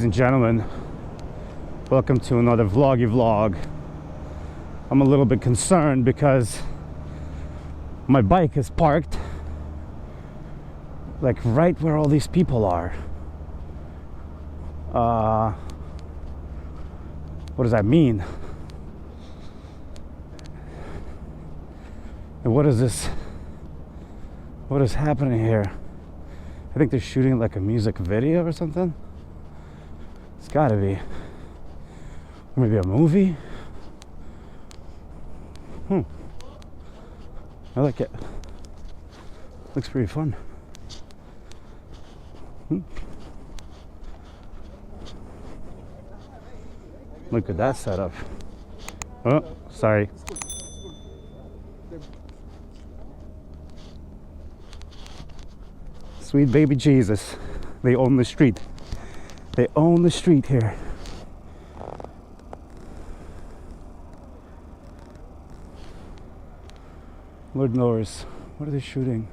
ladies and gentlemen. Welcome to another vloggy vlog. I'm a little bit concerned because my bike is parked like right where all these people are. What does that mean? And what is this? What is happening here? I think they're shooting like a music video or something. It's gotta be. Or maybe a movie. I like it. Looks pretty fun. Look at that setup. Oh, sorry. Sweet baby Jesus. They own the street. They own the street here. Lord knows. What are they shooting?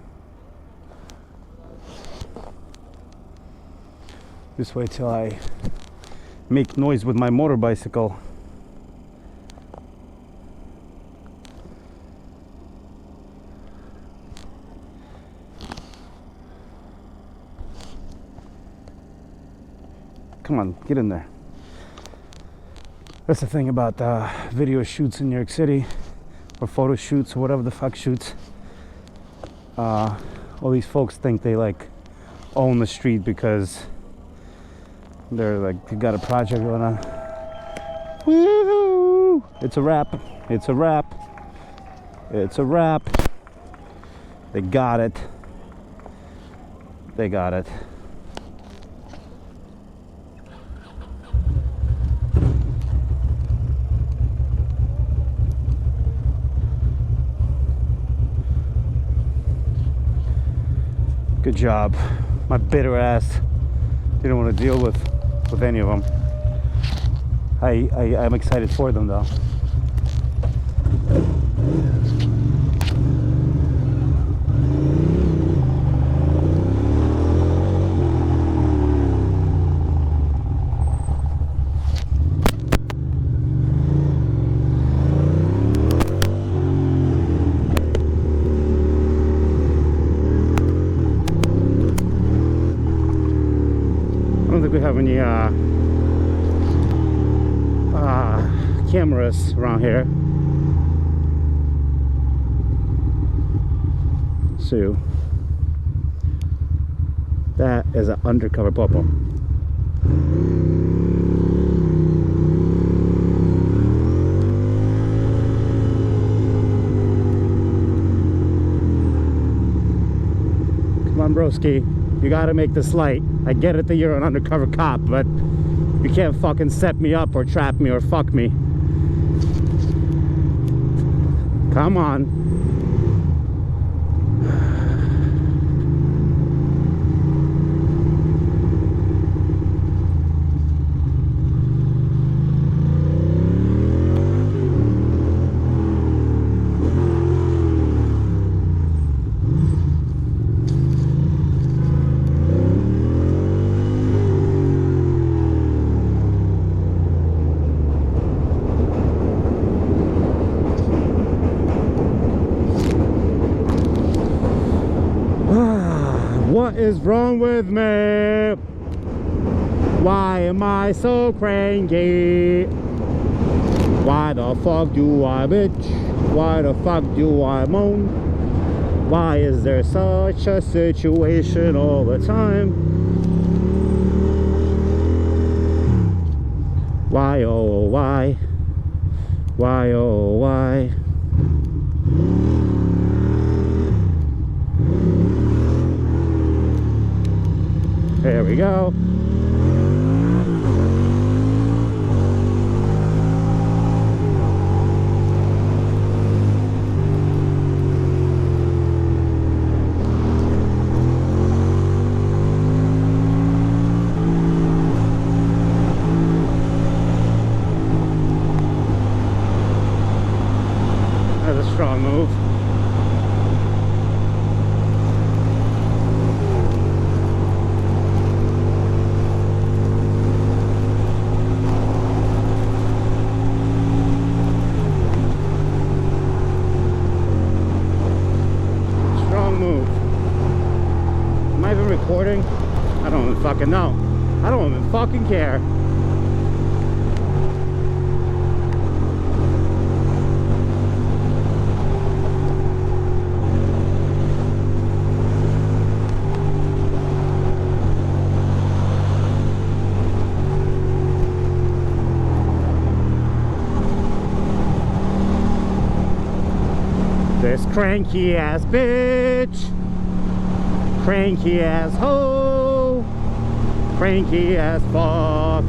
Just wait till I make noise with my motor bicycle. Come on, get in there. That's the thing about video shoots in New York City, or photo shoots, or whatever the fuck shoots. All these folks think they like own the street because they're like, they got a project going on. Woo-hoo! It's a wrap. It's a wrap. It's a wrap. They got it. They got it. Good job. My bitter ass didn't want to deal with any of them. I'm excited for them though. I don't think we have any cameras around here. So that is an undercover popo. Come on, broski. You gotta make this light. I get it that you're an undercover cop, but you can't fucking set me up or trap me or fuck me. Come on. What is wrong with me? Why am I so cranky? Why the fuck do I bitch? Why the fuck do I moan? Why is there such a situation all the time? Why oh why? Why oh why? There we go. That's a strong move. fucking know. I don't even fucking care. This cranky ass bitch, cranky ass hoe, cranky ass fuck.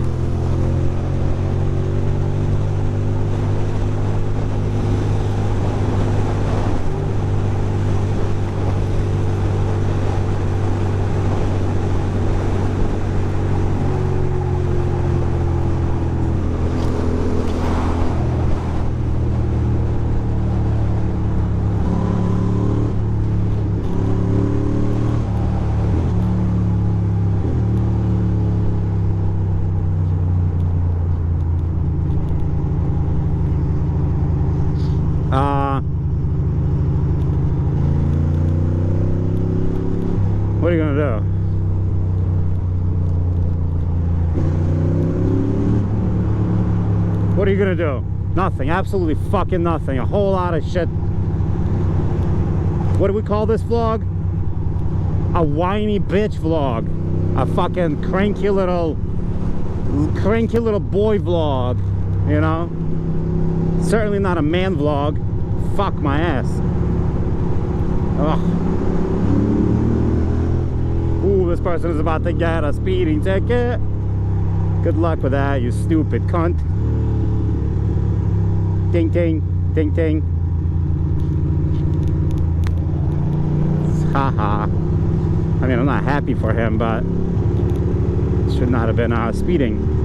What are you gonna do? What are you gonna do? Nothing, absolutely fucking nothing. A whole lot of shit. What do we call this vlog? A whiny bitch vlog. A fucking cranky little boy vlog, you know? Certainly not a man vlog. Fuck my ass. Ugh. Ooh, this person is about to get a speeding ticket. Good luck with that, you stupid cunt. Ding ding, ding ding. Haha. I mean, I'm not happy for him, but should not have been speeding.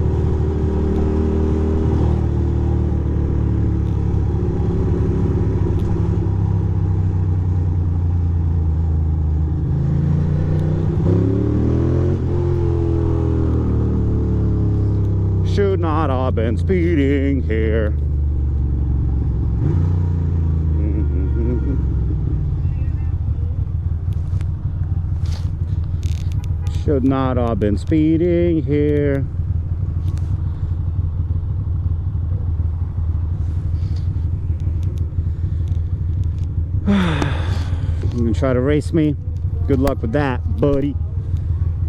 Should not have been speeding here. Should not have been speeding here. You gonna try to race me? Good luck with that, buddy.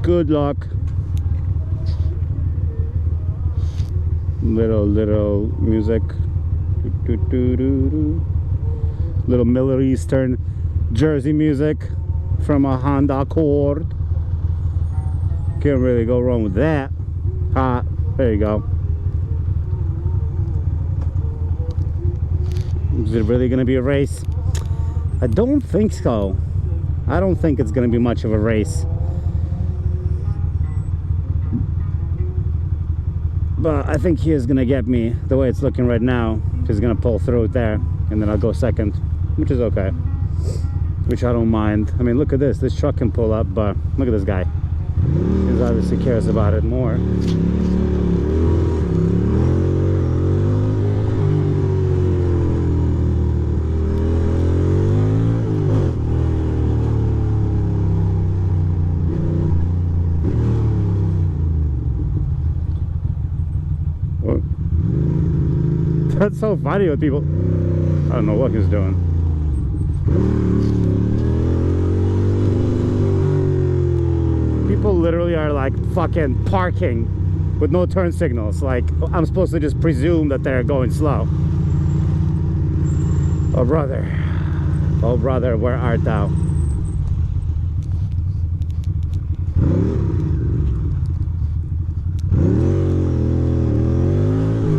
Good luck. Little music. Little Middle Eastern Jersey music from a Honda Accord. Can't really go wrong with that. Hot. There you go. Is it really gonna be a race? I don't think so. I don't think it's gonna be much of a race. But I think he is gonna get me the way it's looking right now. He's gonna pull through it there, and then I'll go second, which is okay. Which I don't mind. I mean, look at this. This truck can pull up, but look at this guy. He obviously cares about it more. That's so funny with people. I don't know what he's doing. People literally are like fucking parking with no turn signals. Like, I'm supposed to just presume that they're going slow. Oh brother, where art thou?